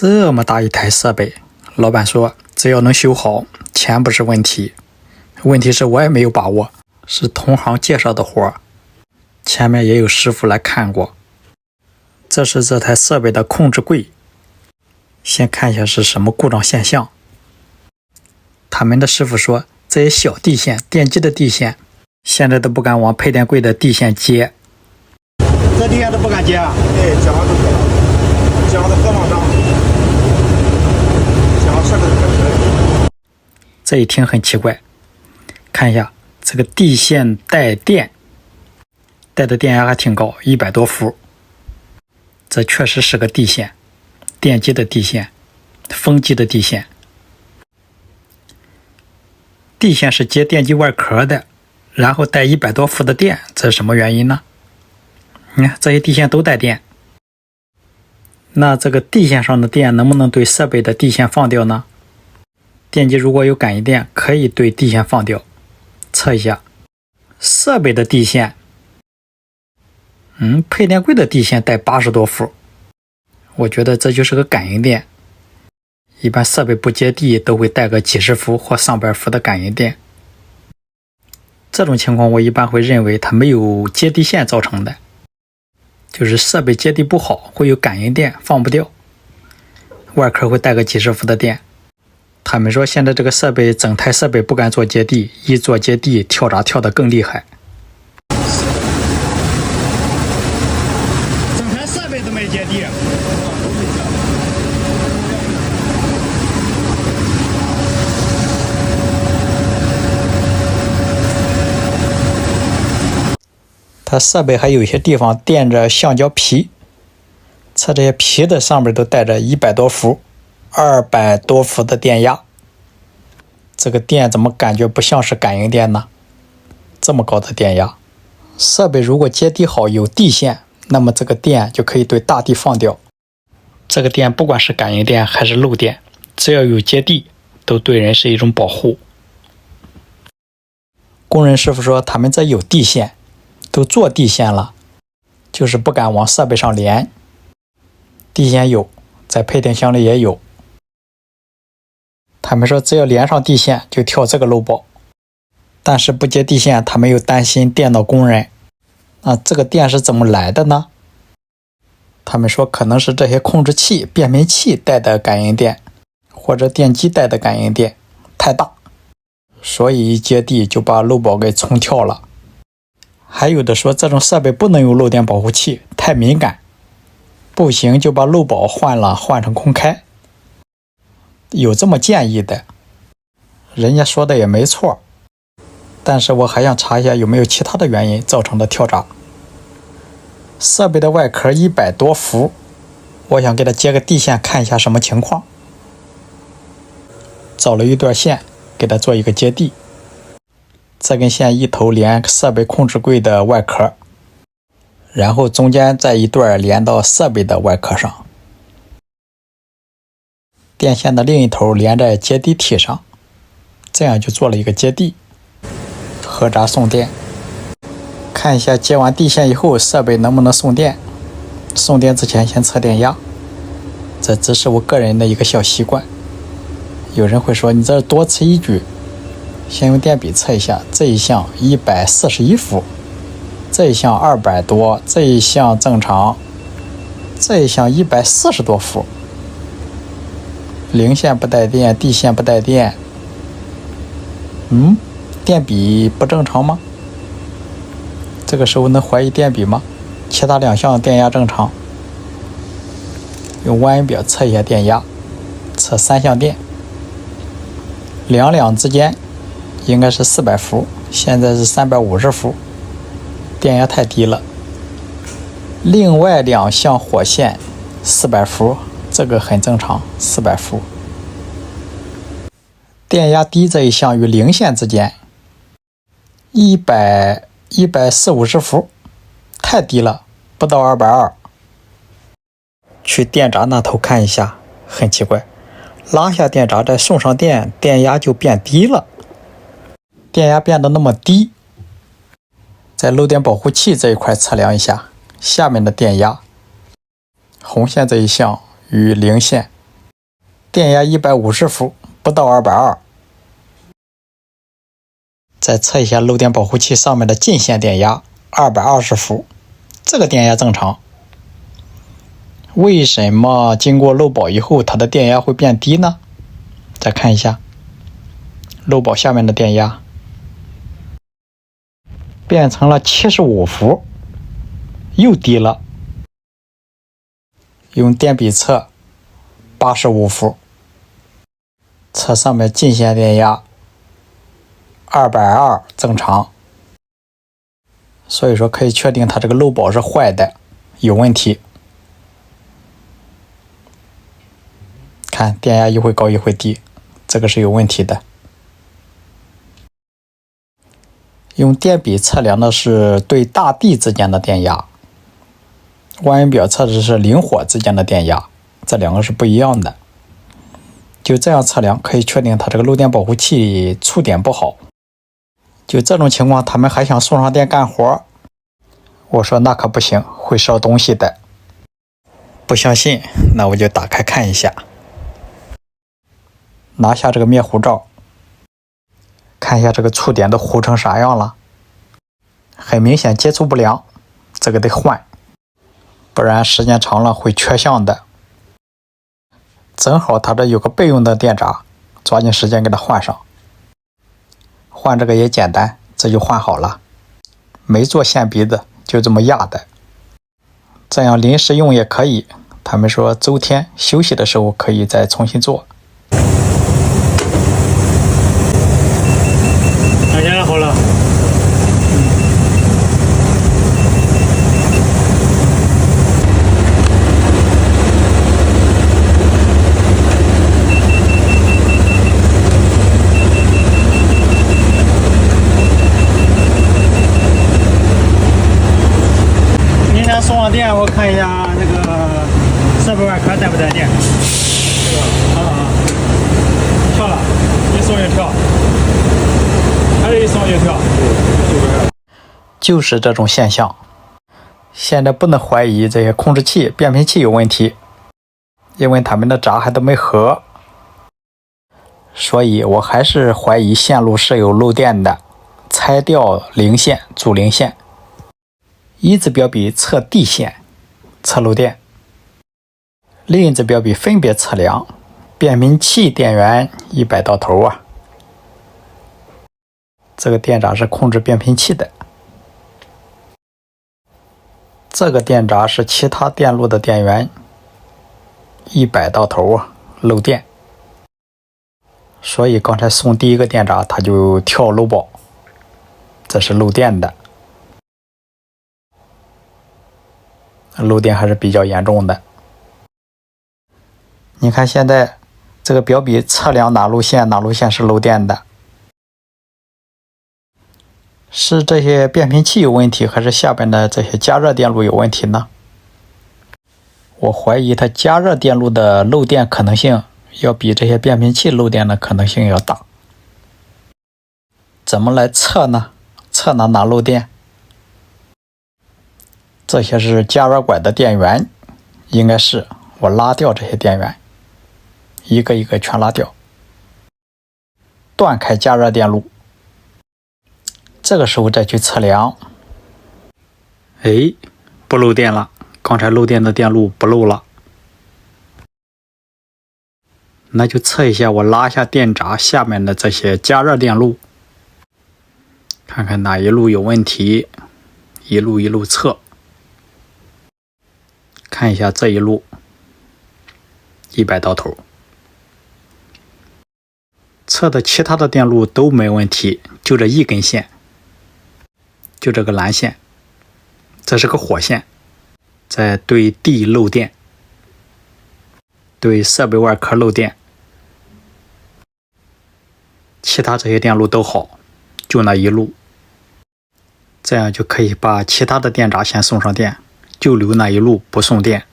这么大一台设备，老板说只要能修好，钱不是问题。问题是我也没有把握，是同行介绍的活，前面也有师傅来看过。这是这台设备的控制柜，先看一下是什么故障现象。他们的师傅说，这些小地线，电机的地线，现在都不敢往配电柜的地线接。这地线都不敢接啊？对，讲的可了，讲的合网上，讲设备可是。这一听很奇怪，看一下这个地线带电，带的电压还挺高，100多伏。这确实是个地线，电机的地线，风机的地线。地线是接电机外壳的，然后带100多伏的电，这是什么原因呢？你看这些地线都带电，那这个地线上的电能不能对设备的地线放掉呢？电机如果有感应电，可以对地线放掉。测一下设备的地线，配电柜的地线带80多伏，我觉得这就是个感应电。一般设备不接地都会带个几十伏或上百伏的感应电。这种情况我一般会认为它没有接地线造成的，就是设备接地不好，会有感应电放不掉，外壳会带个几十伏的电。他们说现在这个设备整台设备不敢做接地，一做接地跳闸跳得更厉害。整台设备都没接地。它设备还有一些地方垫着橡胶皮，测这些皮的上面都带着100多伏、200多伏的电压。这个电怎么感觉不像是感应电呢？这么高的电压，设备如果接地好有地线，那么这个电就可以对大地放掉。这个电不管是感应电还是漏电，只要有接地，都对人是一种保护。工人师傅说他们这有地线，都做地线了，就是不敢往设备上连。地线有，在配电箱里也有。他们说只要连上地线就跳这个漏保，但是不接地线，他们又担心电到工人。那这个电是怎么来的呢？他们说可能是这些控制器、变频器带的感应电，或者电机带的感应电太大，所以一接地就把漏保给冲跳了。还有的说这种设备不能用漏电保护器，太敏感，不行就把漏保换了，换成空开。有这么建议的，人家说的也没错，但是我还想查一下有没有其他的原因造成的跳闸。设备的外壳100多伏，我想给它接个地线看一下什么情况。找了一段线给它做一个接地，这根线一头连设备控制柜的外壳，然后中间再一段连到设备的外壳上，电线的另一头连在接地体上，这样就做了一个接地，合闸送电。看一下接完地线以后设备能不能送电，送电之前先测电压，这只是我个人的一个小习惯。有人会说你这多此一举，先用电笔测一下，这一项141伏，这一项200多，这一项正常，这一项140多伏。零线不带电，地线不带电，电笔不正常吗？这个时候能怀疑电笔吗？其他两项电压正常。用万用表测一下电压，测3项电，两之间应该是400伏，现在是350伏，电压太低了。另外两项火线400伏，这个很正常，400伏。电压低这一项与零线之间140-150伏，太低了，不到220。去电闸那头看一下，很奇怪，拉下电闸再送上电，电压就变低了。电压变得那么低，在漏电保护器这一块测量一下下面的电压，红线这一项与零线电压150伏，不到220。再测一下漏电保护器上面的进线电压220伏，这个电压正常。为什么经过漏保以后它的电压会变低呢？再看一下漏保下面的电压变成了75伏，又低了。用电笔测85伏，测上面进线电压220正常，所以说可以确定它这个漏保是坏的，有问题。看电压一会高一会低，这个是有问题的。用电笔测量的是对大地之间的电压，望远表测的是零火之间的电压，这两个是不一样的。就这样测量可以确定它这个漏电保护器触点不好。就这种情况他们还想送上电干活，我说那可不行，会烧东西的。不相信那我就打开看一下，拿下这个灭糊罩，看一下这个触点都糊成啥样了。很明显接触不良，这个得换，不然时间长了会缺相的。正好它这有个备用的电闸，抓紧时间给它换上。换这个也简单，这就换好了，没做线鼻子，就这么压的。这样临时用也可以，他们说周天休息的时候可以再重新做。现在好了。明天送上电，我看一下那个设备外壳带不带电。跳了，一送一跳。还是一送一跳，就是这种现象。现在不能怀疑这些控制器、变频器有问题，因为他们的闸还都没合，所以我还是怀疑线路是有漏电的，拆掉零线、主零线。一只标笔测地线，测漏电；另一只标笔分别测量变频器电源100到头啊。这个电闸是控制变频器的，这个电闸是其他电路的电源，100到头啊，漏电。所以刚才送第一个电闸它就跳漏保，这是漏电的，漏电还是比较严重的。你看现在这个标笔测量哪路线是漏电的。是这些变频器有问题，还是下边的这些加热电路有问题呢？我怀疑它加热电路的漏电可能性要比这些变频器漏电的可能性要大。怎么来测呢？测哪漏电？这些是加热管的电源，应该是我拉掉这些电源，一个一个全拉掉，断开加热电路。这个时候再去测量，不漏电了，刚才漏电的电路不漏了。那就测一下我拉下电闸下面的这些加热电路，看看哪一路有问题，一路测。看一下这一路100到头，测的其他的电路都没问题，就这一根线，就这个蓝线，这是个火线，在对地漏电，对设备外壳漏电，其他这些电路都好，就那一路。这样就可以把其他的电闸先送上电，就留那一路不送电，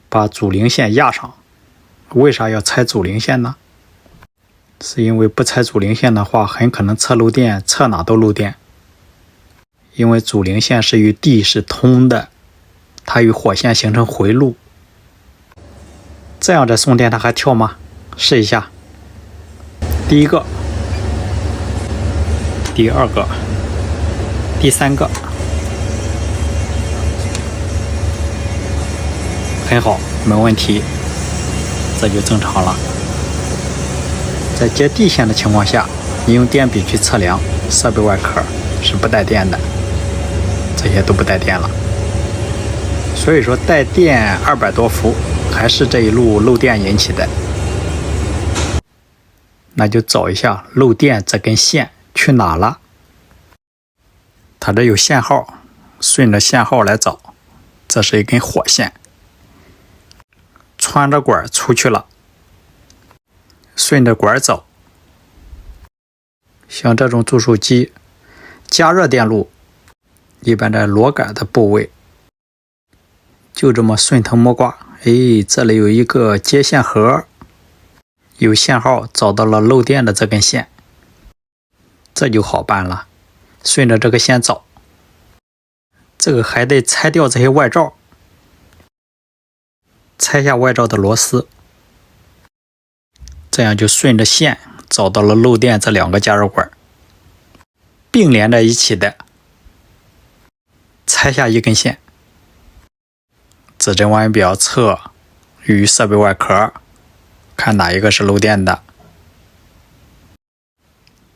把主零线压上。为啥要拆主零线呢？是因为不拆主零线的话，很可能测漏电，测哪都漏电。因为主零线是与地是通的，它与火线形成回路，这样再送电它还跳吗？试一下。第一个，第二个，第三个，很好，没问题，这就正常了。在接地线的情况下，你用电笔去测量，设备外壳是不带电的，这些都不带电了。所以说带电200多伏还是这一路漏电引起的。那就找一下漏电这根线去哪了。它这有线号，顺着线号来找。这是一根火线，穿着管出去了，顺着管走。像这种助手机加热电路，一般在螺杆的部位，就这么顺藤摸瓜，这里有一个接线盒，有线号找到了漏电的这根线，这就好办了，顺着这个线找。这个还得拆掉这些外罩，拆下外罩的螺丝，这样就顺着线找到了漏电这2个加热管，并连在一起的。拆下一根线，指针腕表测与设备外壳，看哪一个是漏电的。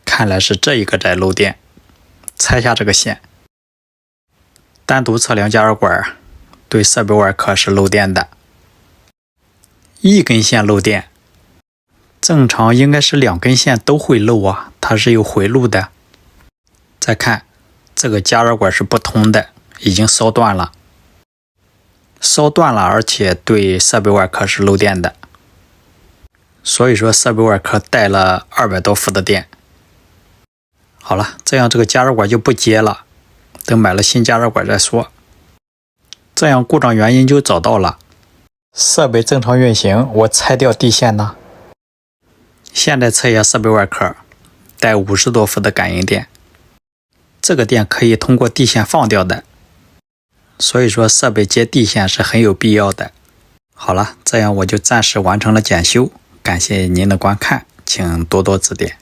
看来是这一个在漏电，拆下这个线，单独测量加热管，对设备外壳是漏电的。一根线漏电，正常应该是2根线都会漏啊，它是有回路的。再看这个加热管是不通的，已经烧断了，而且对设备外壳是漏电的。所以说设备外壳带了200多伏的电。好了，这样这个加热管就不接了，等买了新加热管再说。这样故障原因就找到了。设备正常运行，我拆掉地线呢。现在测一下设备外壳，带50多伏的感应电，这个电可以通过地线放掉的，所以说设备接地线是很有必要的。好了，这样我就暂时完成了检修，感谢您的观看，请多多指点。